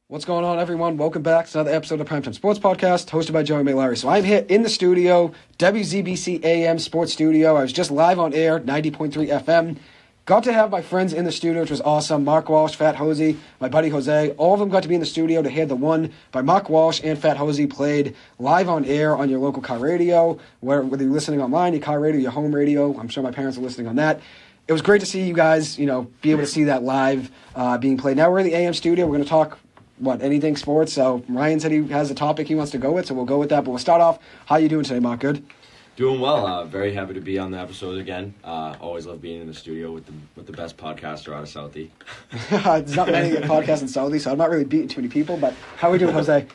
What's going on, everyone? Welcome back to another episode of Primetime Sports Podcast, hosted by Joey McLary. So I'm here in the studio, WZBC AM Sports Studio. I was just live on air, 90.3 FM. Got to have my friends in the studio, which was awesome. Mark Walsh, Phat, Hosea, my buddy Jose. All of them got to be in the studio to hear the one by Mark Walsh and Phat Hosea played live on air on your local car radio, whether you're listening online, your car radio, your home radio. I'm sure my parents are listening on that. It was great to see you guys, be able to see that live being played. Now we're in the AM studio. We're going to talk anything sports. So Ryan said he has a topic he wants to go with, so we'll go with that. But we'll start off. How you doing today, Mark? Good? Doing well. Very happy to be on the episode again. Always love being in the studio with the best podcaster out of Southie. There's not many podcasts in Southie, so I'm not really beating too many people. But how are we doing, Jose?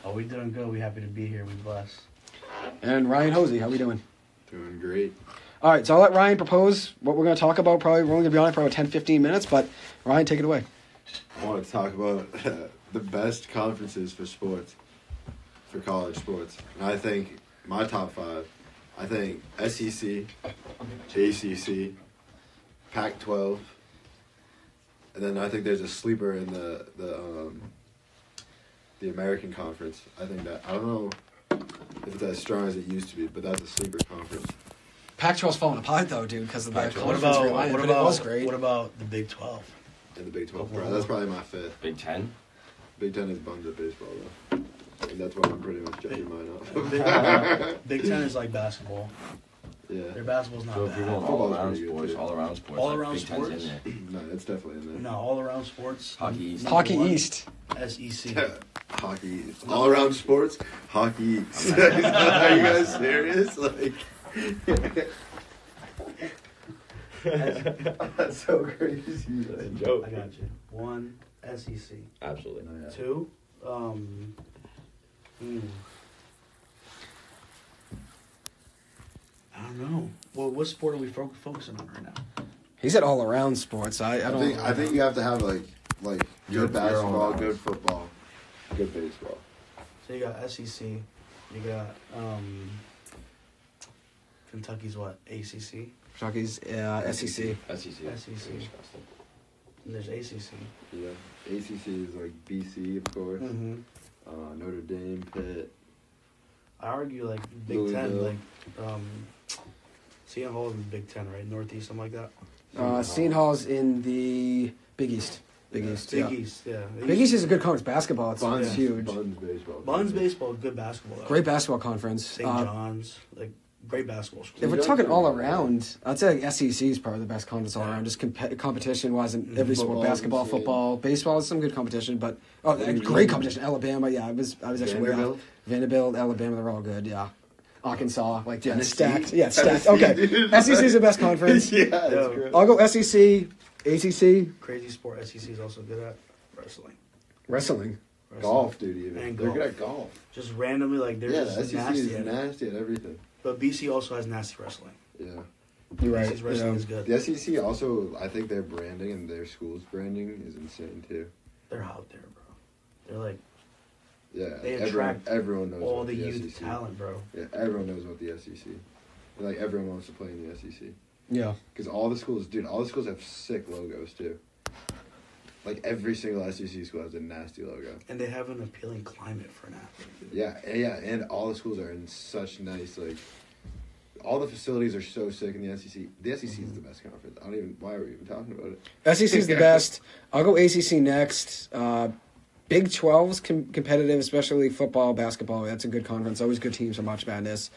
Oh, we're doing good. We're happy to be here. We're blessed. And Ryan Hosea, how we doing? Doing great. All right, so I'll let Ryan propose what we're going to talk about. Probably we're only going to be on it for about 10-15 minutes, but Ryan, take it away. I want to talk about the best conferences for sports, for college sports. And I think my top five, I think SEC, ACC, Pac-12, and then I think there's a sleeper in the American Conference. I think that, I don't know if it's as strong as it used to be, but that's a sleeper conference. Pac-12's falling apart, though, dude, because of the What it was great. What about the Big 12? In the Big 12, bro. That's probably my fifth. Big Ten? Big Ten is bums at baseball, though. And that's why I'm pretty much judging mine off. Big 10 is like basketball. Yeah. Their basketball's not So bad. if you're going Football's all-around pretty good, sports, too. all-around sports. All-around Big Ten's sports? in there. No, it's definitely in there. No, all around sports. Hockey East. Number Hockey one, East. SEC. Hockey East. All around sports, Hockey East. Are you guys serious? That's so crazy. That's a joke. I got you. One, SEC. Absolutely. Two, I don't know. Well, what sport are we focusing on right now? He said all around sports. I don't. I think you have to have like Your good basketball, own good football, good baseball. So you got SEC. You got Kentucky's what? ACC. Kentucky's SEC. SEC. And there's ACC. Yeah, ACC is like BC, of course. Mm-hmm. Notre Dame, Pitt. I argue like Big Louisville. Ten, Seton Hall is in the Big Ten, right? Northeast, something like that. Seton Hall's in the Big East. Big East. Big Yeah. East, yeah. Big East is a good conference. Basketball, it's Buns, huge. Buns baseball. Buns baseball, good basketball. Though. Great basketball conference. St. John's, like great basketball school. If we're talking all around, I'd say like SEC is probably the best conference all around. Just competition-wise in every sport, Football, basketball, insane. football, baseball is some good competition. But great competition. Alabama, yeah, I was actually way off. Vanderbilt, Alabama, they're all good. Yeah, Arkansas, like yeah, stacked. Yeah, stacked. Okay, SEC is the best conference. Yeah, that's great. I'll go SEC, ACC, Crazy sport. SEC is also good at wrestling. wrestling. Golf, dude. Even And they're golf. good at golf. Just randomly, like they're Yeah, just the SEC nasty is at it. nasty at everything. But BC also has nasty wrestling. Yeah. You're right. BC's wrestling is good. The SEC also, I think their branding and their school's branding is insane too. They're out there, bro. They're like Yeah, They attract everyone knows all about the the youth SEC. talent, bro. Yeah, everyone knows about the SEC. And, like everyone wants to play in the SEC Yeah. because all the schools have sick logos too. Like every single SEC school has a nasty logo. And they have an appealing climate for an athlete. Yeah, and all the schools are in such nice all the facilities are so sick in the SEC. The SEC is the best conference. Why are we even talking about it? SEC is the best. I'll go ACC next. Big 12's competitive, especially football, basketball. That's a good conference. Always good teams for March Madness.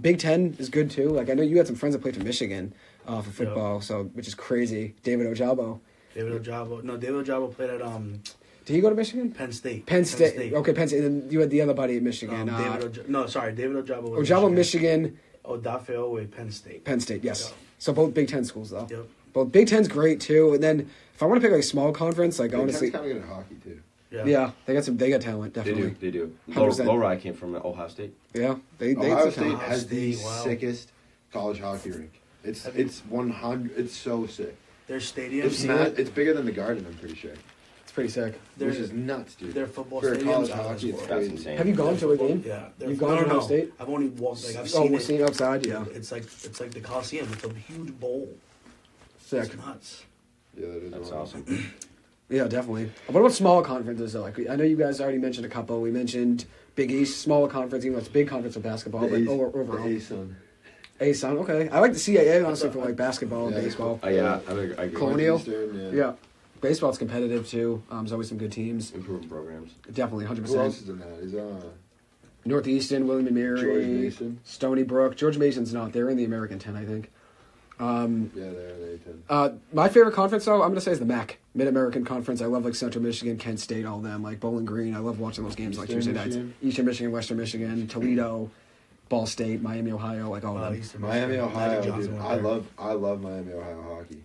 Big 10 is good too. Like I know you had some friends that played for Michigan for football, which is crazy. David Ojabo. David Ojabo played at Did he go to Michigan? Penn State. Penn State. Okay, Penn State. And then you had the other buddy at Michigan. David Ojabo was Ojabo, Michigan. Odafiowe, Penn State. Penn State, yes. Yep. So both Big 10 schools though. Yep. Both Big 10's great too. And then if I want to pick like a small conference, like Big honestly, Ten's kind of good at hockey too. Yeah. they got talent They definitely. do. 100%. Lowry came from Ohio State. Yeah, they Ohio have State talent. has the State, wow. sickest college hockey rink. It's 100. It's so sick. Their stadium. It's bigger than the Garden. I'm pretty sure. It's pretty sick. Which is nuts, dude. Their football For a stadiums college out of hockey, this it's world. That's crazy. insane. Have you gone to a game? Yeah. You've gone to Ohio State? I've only walked. Like I've Oh, seen we've it. seen it outside. Yeah, It's like the Coliseum. It's a huge bowl. sick. It's nuts. Yeah, that is That's wild. awesome. Yeah, definitely. What about smaller conferences, though? Like, I know you guys already mentioned a couple. We mentioned Big East, smaller conference, even though it's a big conference of basketball, but overall. The A-Sun. A-Sun, okay. I like the CAA, honestly, for, like, basketball and baseball. Yeah, I agree. Colonial? Eastern, Yeah. Baseball's competitive, too. There's always some good teams. Improving programs. Definitely, 100%. Who else is in that? Is Northeastern, William & Mary. George Mason? Stony Brook. George Mason's not. They're in the American 10, I think. Yeah, they're in the A-10. My favorite conference, though, I'm going to say is the MAC, Mid-American Conference. I love, like, Central Michigan, Kent State, all of them, like Bowling Green. I love watching those games, like, Tuesday nights. Eastern Michigan, Western Michigan, Toledo, Ball State, Miami, Ohio, like, all of them. Miami, Ohio, dude. I love Miami, Ohio hockey.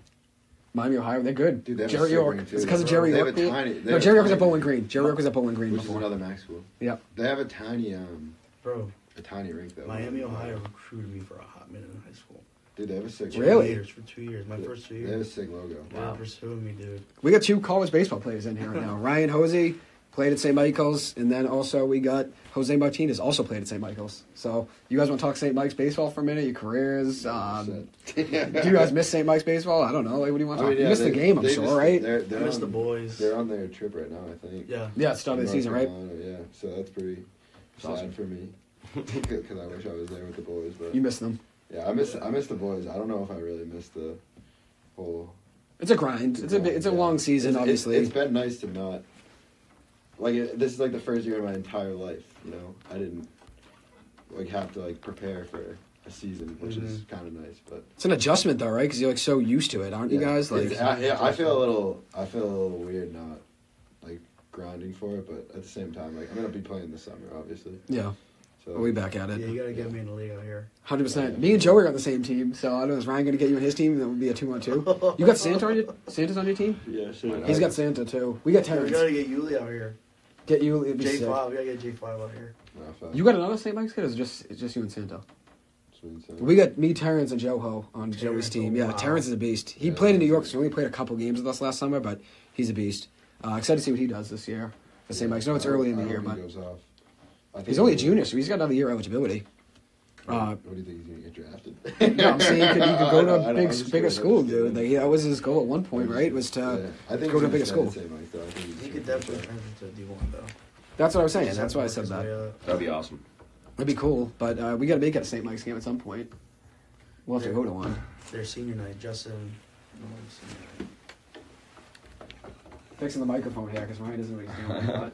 Miami, Ohio, they're good. Dude, they have Jerry a York. ring, too. It's because of Jerry York. No, Jerry York was at Bowling Green. Jerry York was at Bowling Green which before. is another MAC school. Yep. They have a tiny rink, though. Miami, Ohio recruited me for a hot minute in high school. Dude, they have a sick Really? For 2 years. My first 2 years. They have a sick logo. They were pursuing me, dude. We got 2 college baseball players in here right now. Ryan Hosea played at St. Michael's, and then also we got Jose Martinez also played at St. Michael's. So you guys want to talk St. Mike's baseball for a minute? Your careers? Do you guys miss St. Mike's baseball? I don't know. Like, what do you want to talk? You missed the game, I'm sure, right? I miss the boys. They're on their trip right now, I think. Yeah. Yeah, it's started the season, right? Yeah, so that's pretty sad awesome. for me. Because I wish I was there with the boys. But You miss them. yeah, I miss the boys. I don't know if I really miss the whole. It's a grind. It's a long season, obviously. It's been nice to not. This is like the first year of my entire life. You know, I didn't have to prepare for a season, which is kind of nice. But It's an adjustment, though, right? Because you're so used to it, aren't you guys? I feel a little weird not grinding for it, but at the same time, I'm gonna be playing this summer, obviously. Yeah. So We'll be back at it. Yeah, you gotta get me in the league out here. 100%. Me and Joey are on the same team, so I don't know. Is Ryan going to get you on his team? That would be a 2-on-2. You got Santa's on your team? Yeah, sure. He's got Santa, too. We got We Terrence. gotta get Yuli out here. Get you. It'd be sick. J5. We gotta get J5 out here. You got another St. Mike's kid, or is it just you and Santa? Sweet. We got me, Terrence, and Joho on Joey's team. Yeah, wow. Terrence is a beast. He played in New York, so he only played a couple games with us last summer, but he's a beast. Excited to see what he does this year for St. Mike's. I know it's early in the year, but he's only a junior, so he's got another year eligibility. What do you think he's going to get drafted? No, I'm saying he could go to a bigger school, dude. That was his goal at one point, right? Was to go to a bigger school. He could definitely turn into D1, though. That's what I was saying. That's why I said that. That'd be awesome. That'd be cool, but we got to make it a St. Mike's game at some point. We'll have to go to one. Their senior night, Justin. Fixing the microphone here because Ryan doesn't know what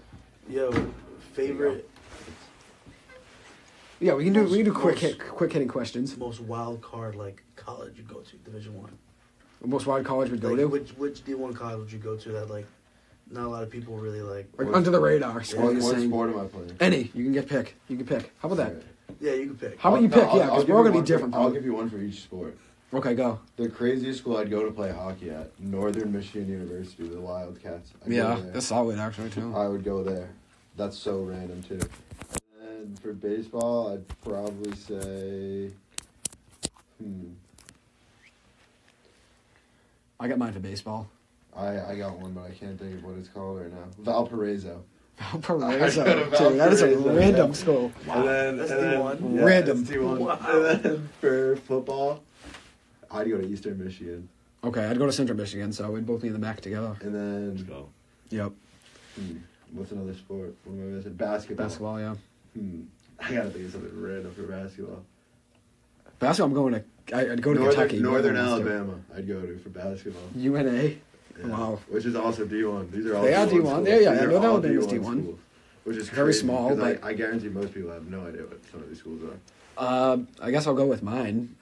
he's doing. Yo, favorite. Yeah, we can do quick hitting questions. Most wild card college you go to, Division One. Most wild college would go to. Which D1 college would you go to that not a lot of people really like? Under the radar. What sport am I playing? Any. You can pick. How about that? Yeah, you can pick. How about you pick? Yeah, because we're all going to be different. I'll give you one for each sport. Okay, go. The craziest school I'd go to play hockey at, Northern Michigan University, the Wildcats. That's solid, actually, too. I would go there. That's so random, too. And for baseball, I'd probably say... I got mine for baseball. I got one, but I can't think of what it's called right now. Valparaiso. Valparaiso. Dude, that is a random school. Wow. That's D1. Yeah, Random. That's D1. Wow. And then for football, I'd go to Eastern Michigan. Okay, I'd go to Central Michigan, so we'd both be in the MAC together. And then... Let's go. Yep. What's another sport? What am I missing? Basketball. Basketball, yeah. I gotta think of something random for basketball. Basketball, I'd go to Kentucky. Northern Alabama, I'd go to for basketball. UNA. Yeah. Wow. Which is also D1. These are all They are D1. schools. Yeah, These are Northern all Alabama's D1 D1. schools, which is Very crazy, small, 'cause but- I guarantee most people have no idea what some of these schools are. I guess I'll go with mine.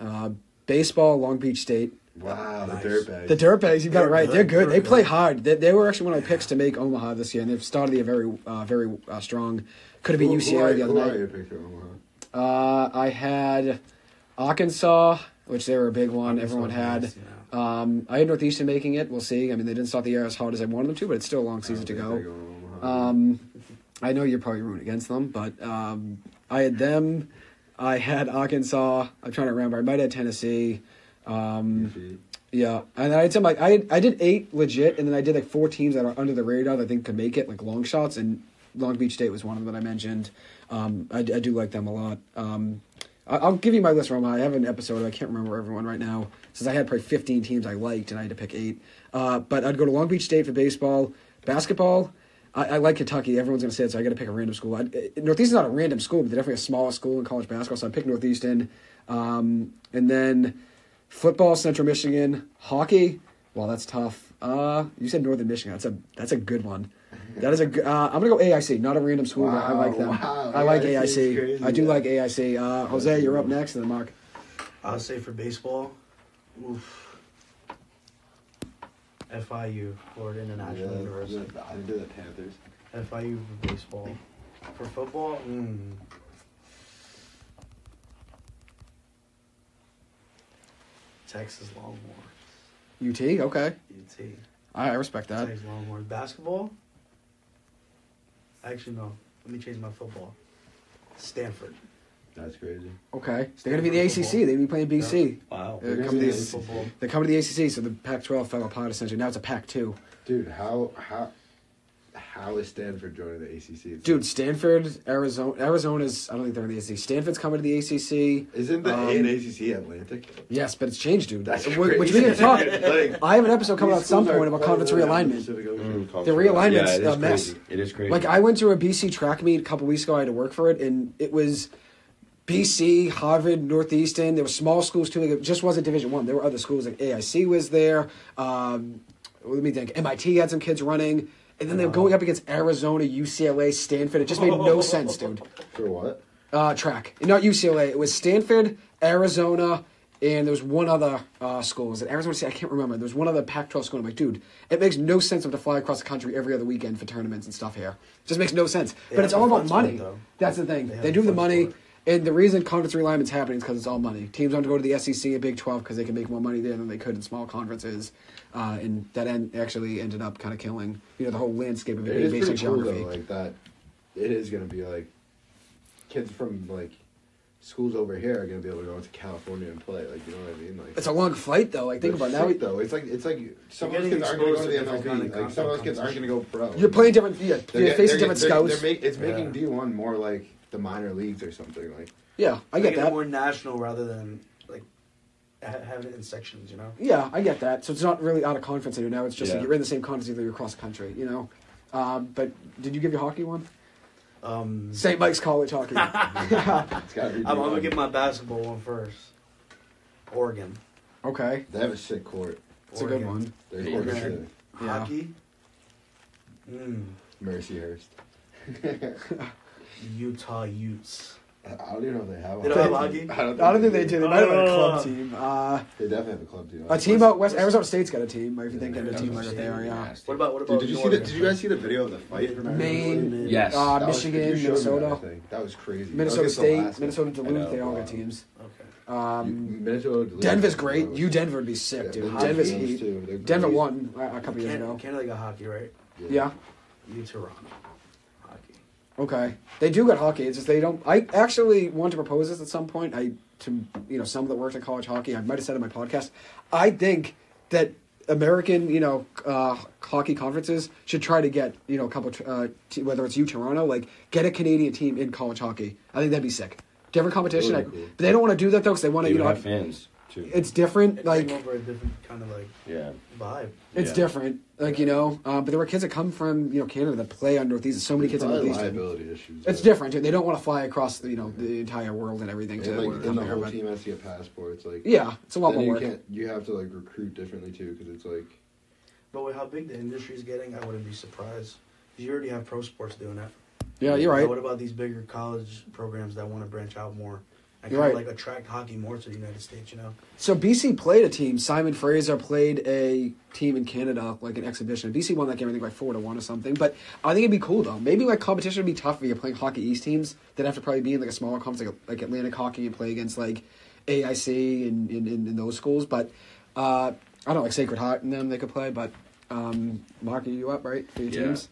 Baseball, Long Beach State. Wow, Nice. the Dirtbags. The Dirtbags, you got it right. They're good. They They're play good. hard. They were actually one of my picks to make Omaha this year, and they've started the year very strong. Could have been UCLA the other Who night. are your picks for Omaha? I had Arkansas, which they were a big one. Everyone had. I had Northeastern making it. We'll see. I mean, they didn't start the year as hard as I wanted them to, but it's still a long season to go. I know you're probably rooting against them, but I had them. I had Arkansas. I'm trying to remember. I might have Tennessee. Yeah, and I had some I did 8 legit, and then I did 4 teams that are under the radar that I think could make it, long shots, and Long Beach State was one of them that I mentioned. I do like them a lot. I'll give you my list, Roma. I have an episode. I can't remember everyone right now, since I had probably 15 teams I liked, and I had to pick 8. But I'd go to Long Beach State for baseball. Basketball, I like Kentucky. Everyone's going to say it, so I got to pick a random school. Northeastern's not a random school, but they're definitely a smaller school in college basketball, so I picked Northeastern. And then football, Central Michigan. Hockey, well, that's tough. You said Northern Michigan. That's a good one. That is a good. I'm gonna go AIC, not a random school. But I like them. Wow. I like AIC. Crazy, I do like AIC. Jose, you're up next, and then Mark. I'll say for baseball, FIU, Florida International University. I didn't do the Panthers. FIU for baseball. For football, Texas Longhorns. UT, okay. UT. I respect that. Texas Longhorns. Basketball? Actually, no. Let me change my football. Stanford. That's crazy. Okay, they're gonna be in the ACC. They're gonna be playing BC. Wow. They're coming to the ACC, so the Pac-12 fell apart essentially. Now it's a Pac-2. Dude, how is Stanford joining the ACC? Dude, Stanford, Arizona's. I don't think they're in the ACC. Stanford's coming to the ACC. Isn't the A and ACC Atlantic? Yes, but it's changed, dude. That's Which crazy. we can talk. Like, I have an episode coming out at some these schools point are about quite conference literally on the realignment. Pacific Ocean. The realignment's it is a mess. crazy. It is crazy. Like, I went to a BC track meet a couple weeks ago. I had to work for it, and it was BC, Harvard, Northeastern. There were small schools, too. Like, it just wasn't Division I. There were other schools. Like, AIC was there. Let me think. MIT had some kids running. And then they were going up against Arizona, UCLA, Stanford. It just made no sense, dude. For what? Track. Not UCLA. It was Stanford, Arizona, and there was one other school. Was it Arizona State? I can't remember. There was one other Pac-12 school. I'm like, dude, it makes no sense to fly across the country every other weekend for tournaments and stuff here. It just makes no sense. But it's all about money. That's the thing. They do the money. And the reason conference realignment's happening is because it's all money. Teams want to go to the SEC and Big 12 because they can make more money there than they could in small conferences. And that actually ended up kind of killing, the whole landscape of It is basic pretty cool, geography. though, like that. It is going to be like kids from like schools over here are going to be able to go to California and play. Like, you know what I mean? Like, It's a long flight, though. Like, think about it now. Though it's like some of those kids aren't going to go to the MLB. Like, some of those kids aren't going to go pro. You're playing different. Yeah, you're facing different scouts. It's making D1 more like the minor leagues or something. Like, Yeah, I get Making it that. more national rather than like having it in sections, you know. Yeah, I get that. So it's not really out of conference anymore. Now it's just Yeah. like you're in the same conference either you're across the country, But did you give your hockey one? St. Mike's College hockey. it's got to be. I'm gonna D1. give my basketball one first. Oregon. Okay, They have a sick court. it's a good one. Their Yeah. court is Yeah. sick. Yeah. Hockey. Mercyhurst. Utah Utes. I don't even know if they have. They don't have hockey? I don't I don't think they do. They might have a club Oh. team. They definitely have a club team. A team out west. Arizona State's got a team. If you think of a team like there, yeah. What about Dude, did you see Oregon? Did you guys see the video of the fight from Maine. Yes. That was- Michigan, you showed me that, Minnesota, I think. That was crazy. Minnesota That was against State, Alaska. Minnesota Duluth. I know, They all wow. got teams. Okay. Minnesota. Duluth. Denver's great. That U was- Denver would be sick, Yeah, dude. they're Denver's good teams, heat. too. They're Denver great. won a couple years ago. Canada got hockey, right? Yeah. Toronto. Hockey. Okay. They do got hockey. It's just they don't. I actually want to propose this at some point. To some that worked in college hockey, I might have said in my podcast. I think that American, hockey conferences should try to get a couple, whether it's Toronto, like get a Canadian team in college hockey. I think that'd be sick. Different competition. That would be cool. But they don't want to do that though because they want They to, would have fans too. it's different. It's Like over a different kind of like Yeah. vibe. it's Yeah. different. Like but there were kids that come from Canada that play on Northeast. So many kids on Probably Northeast. liability issues. It's different. They don't want to fly across the entire world and everything to And like, come and the here. whole But team has to get passports. Like, yeah, it's a lot then more you work. You have to like recruit differently too, because it's like. But with how big the industry is getting, I wouldn't be surprised. 'Cause you already have pro sports doing that. Yeah, you're But right. what about these bigger college programs that want to branch out more and You're kind of right. like attract hockey more to the United States? So BC played a team. Simon Fraser played a team in Canada, like an exhibition. BC won that game, I think, by 4-1 or something. But I think it'd be cool though. Maybe like competition would be tough if you're playing Hockey East teams. They'd have to probably be in like a smaller conference, like Atlantic Hockey, and play against like AIC and in those schools. But I don't know, like Sacred Heart and them they could play. But Mark, are you up right for your teams?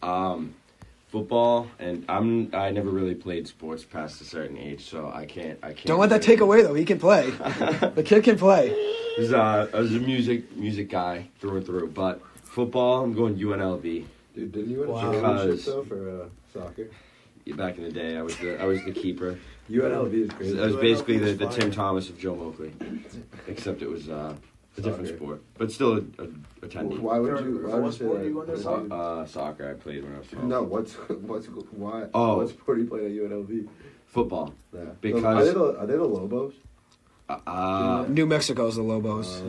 Football, and I never really played sports past a certain age, so I can't. Don't let that take away though. He can play. The kid can play. I was a music guy through and through, but football, I'm going UNLV. Dude, didn't you win a Wow. championship Because- though for soccer? back in the day. I was the keeper. UNLV is crazy. I was basically UNLV is the fire. Tim Thomas of Joe Moakley, except it was a different sport, but still a attendee. Why would you What say sport that? do you want to say? Soccer. I played when I was 12. No, why? Oh. What sport do you play at UNLV? Football. Yeah. Because- are they the Lobos? New Mexico's the Lobos.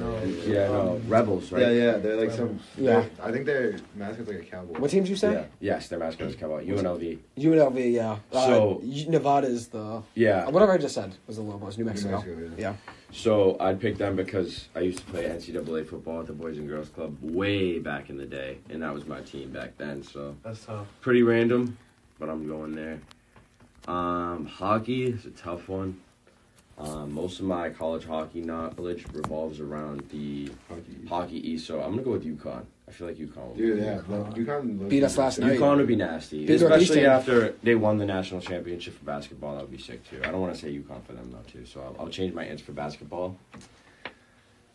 Rebels, right? Yeah, they're like some. Yeah. I think their mascot's like a cowboy. What team did you say? Yeah. Yes, their mascot is Cowboy. UNLV. UNLV, yeah. So- Nevada's the... Yeah. Whatever I just said was the Lobos, New Mexico. Yeah. So I'd pick them because I used to play NCAA football at the Boys and Girls Club way back in the day, and that was my team back then. So That's tough. pretty random, but I'm going there. Hockey is a tough one. Most of my college hockey knowledge revolves around the Hockey East, so I'm gonna go with UConn. I feel like UConn will Dude, be yeah. UConn Beat us last night. UConn would be nasty, Beat our East especially team. after they won the national championship for basketball. That would be sick too. I don't want to say UConn for them though too, so I'll change my answer for basketball.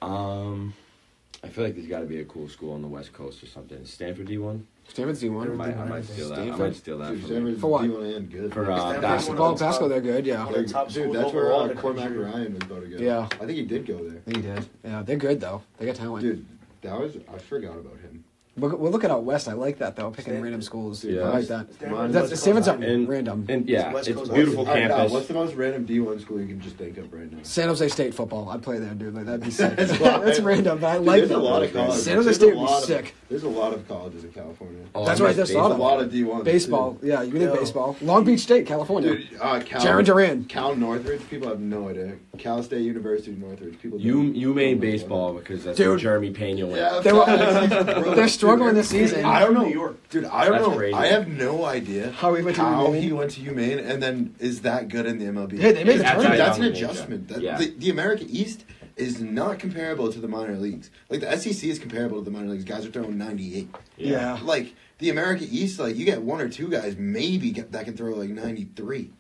I feel like there's got to be a cool school on the West Coast or something. Stanford D1. Stanford's D1. I might steal that. I Stanford? might steal that. Dude, from Stanford's For what? D1 and good. For Stanford's basketball. one of the Basketball, top- they're good, yeah. One of the top Dude, schools that's where overall in the Cormac country. Ryan was about to go. Yeah. I think he did go there. He did. Yeah, they're good, though. They got talent. Dude, I forgot about him. We're looking out west. I like that, though, picking Stanford. random schools. Yeah. I like that. Stanford's That's, West Stanford's Coast not And- random. And yeah, West it's Coast beautiful All right, now, campus. what's the most random D1 school you can just think of right now? San Jose State football. I'd play there, dude. Like, that'd be sick. That's wild. That's random, but I Dude, like there's that. a lot of colleges. San Jose There's State a would be lot of- sick. There's a lot of colleges in California. Oh, That's I what I miss just There's thought a of. lot of D1s. Baseball. too. Yeah, you need Yo. baseball. Long Beach State, California. Dude, Cal, Jaron Duran. Cal Northridge, people have no idea. Cal State University Northridge, people You made don't know baseball because that's Dude. where Jeremy Pena went. Yeah, They were- they're struggling this season. I don't know. New York. Dude, I don't That's know. crazy. I have no idea How he went to UMaine. he went to UMaine and then is that good in the MLB. Yeah, they made the That's tournament. That's an Yeah. adjustment. That, Yeah. the America East is not comparable to the minor leagues. Like, the SEC is comparable to the minor leagues. Guys are throwing 98. Yeah. Like, the America East, like, you get one or two guys maybe that can throw, like, 93.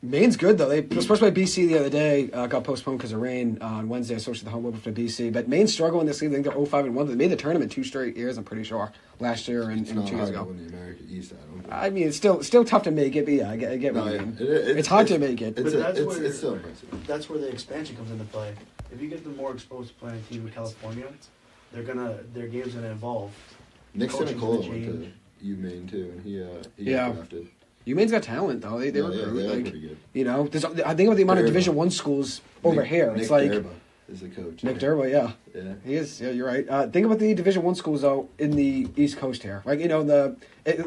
Maine's good, though. They were supposed to play BC the other day. Got postponed because of rain on Wednesday. I switched to the home opener for BC. But Maine's struggling this season. I think they're 0-5-1. They made the tournament 2 straight years, I'm pretty sure. Last year and It's 2 not years hard to ago. win the America East, I don't think. I mean, it's still tough to make it, but yeah, I get No, what you yeah. mean. It's hard to make it. It's, But that's it's, where- it's still impressive. That's where the expansion comes into play. If you get them more exposed to playing a team in California, their game's gonna evolve. Nick Coaching's Sinicola gonna went to change. UMaine, too, and he Yeah. got drafted. UMaine's got talent, though. They Yeah, recruit. they're Like, pretty good. you know, I think about the amount of Durba. Division I schools over Nick- here. Nick It's like Durba is the coach. Nick Durba, yeah. Yeah. He is. Yeah, you're right. Think about the Division I schools though in the East Coast here, like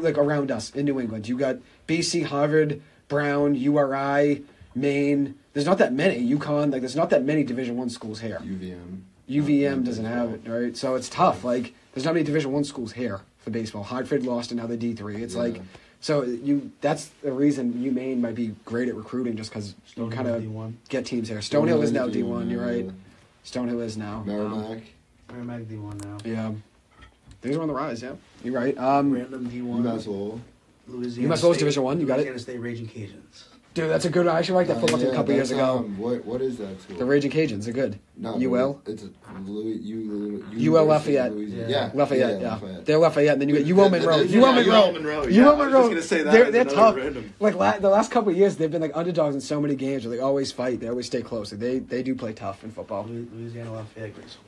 like around us in New England. You got BC, Harvard, Brown, URI, Maine. There's not that many. UConn. Like there's not that many Division I schools here. UVM. UVM doesn't have it, right? So it's tough. Like there's not many Division I schools here for baseball. Hartford lost and now they're D3. It's Yeah. like so that's the reason UMaine might be great at recruiting just because you kind of D1. get teams here. Stonehill is now D1, D1. You're right. yeah. Stonehill is now. Merrimack. Merrimack D1 now. Yeah. Things are on the rise, yeah. You're right. Random D1. UMass Lowell. Louisiana UMass Lowell's State- Division I, you got it? Louisiana State Raging Cajuns. Dude, that's a good one. I actually like that football team a couple years that's, ago. What is that school? The Raging Cajuns are good. No, UL? It's UL UL Lafayette. Yeah. Lafayette, yeah. Lafayette. They're Lafayette, and then you got UL Monroe. Yeah, UL Monroe. UL Monroe. UL Yeah, I was Monroe. just gonna say that They're as another tough. random. Like the last couple of years, they've been like underdogs in so many games. They always fight. They always stay close. Like, they do play tough in football. Louisiana Lafayette, great school.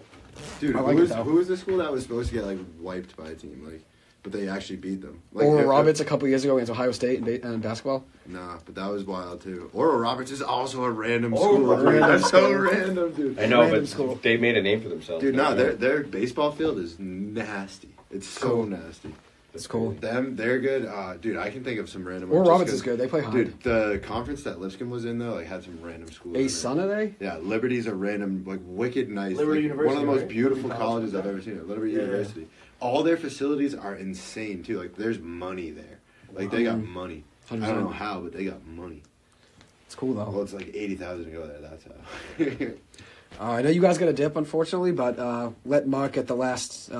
Dude, I like it, though. who was the school that was supposed to get like wiped by a team, like, but they actually beat them? Like, Oral Roberts a couple years ago against Ohio State in basketball. Nah, but that was wild too. Oral Roberts is also a random Oral school. Roberts. Dude, that's so Random random, dude. I know, Random but school. they made a name for themselves. Dude, no, their baseball field is nasty. It's so Cool. nasty. That's cool. They're good. Dude, I can think of some random. Oral ones just Roberts is 'cause- good. They play hard. Dude, the conference that Lipscomb was in though, like, had some random schools. in A it. son are they? Yeah, Liberty's a random, like, wicked nice. Liberty like, University, one of the most right? beautiful Liberty colleges College. I've ever seen. Liberty Yeah. University. All their facilities are insane too. Like, there's money there. Like, they got money. I 100%. don't know how, but they got money. It's cool Well, though. it's like 80,000 to go there. That's how. I know you guys got a dip, unfortunately, but let Mark get the last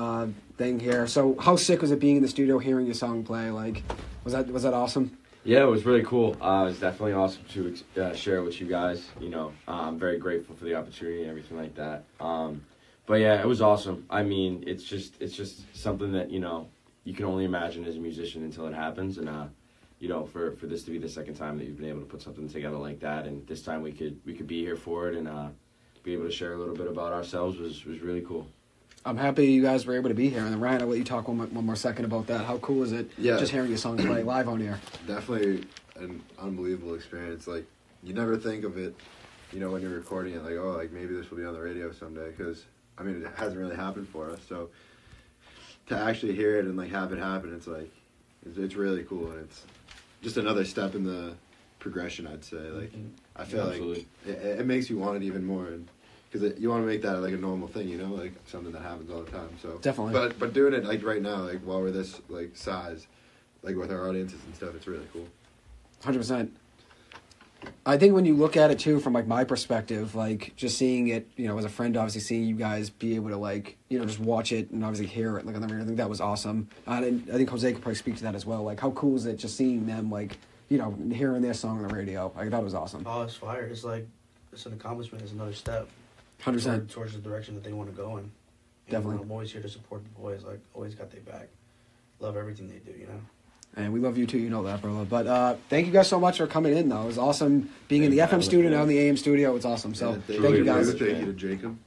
thing here. So, how sick was it being in the studio, hearing your song play? Like, was that awesome? Yeah, it was really cool. It was definitely awesome to share it with you guys. You know, I'm very grateful for the opportunity and everything like that. But yeah, it was awesome. I mean, it's just something that, you know, you can only imagine as a musician until it happens, and you know, for this to be the second time that you've been able to put something together like that, and this time we could be here for it and be able to share a little bit about ourselves was really cool. I'm happy you guys were able to be here. And then Ryan, I'll let you talk one more second about that. How cool is it just hearing your songs play live on air? Definitely an unbelievable experience. Like, you never think of it, you know, when you're recording it, like, oh, like maybe this will be on the radio someday, because, I mean, it hasn't really happened for us. So to actually hear it and, like, have it happen, it's like, it's really cool. And it's just another step in the progression, I'd say. Like, I feel like it makes you want it even more. And because you want to make that like a normal thing, you know, like something that happens all the time. So definitely. But doing it like right now, like while we're this like size, like with our audiences and stuff, it's really cool. 100%. I think when you look at it too, from like my perspective, like just seeing it, you know, as a friend, obviously seeing you guys be able to like, you know, just watch it and obviously hear it like on the radio, I think that was awesome. And I think Jose could probably speak to that as well. Like, how cool is it just seeing them like, you know, hearing their song on the radio? Like, that was awesome. Oh, it's fire. It's like, it's an accomplishment. It's another step. 100%. Towards the direction that they want to go in. Definitely. I'm always here to support the boys. Like, always got their back. Love everything they do, you know? And we love you too, you know that, brother. But thank you guys so much for coming in, though. It was awesome being in the FM studio, now in the AM studio. It was awesome. So thank you guys. Thank you to Jacob.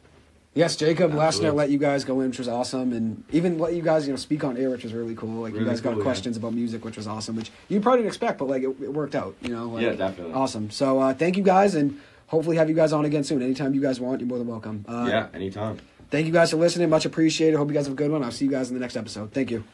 Yes, Jacob last night let you guys go in, which was awesome, and even let you guys, you know, speak on air, which was really cool. Like, you guys got questions about music, which was awesome, which you probably didn't expect, but like it worked out, you know. Like, yeah, definitely. Awesome. So thank you guys, and hopefully have you guys on again soon. Anytime you guys want, you're more than welcome. Yeah, anytime. Thank you guys for listening. Much appreciated. Hope you guys have a good one. I'll see you guys in the next episode. Thank you.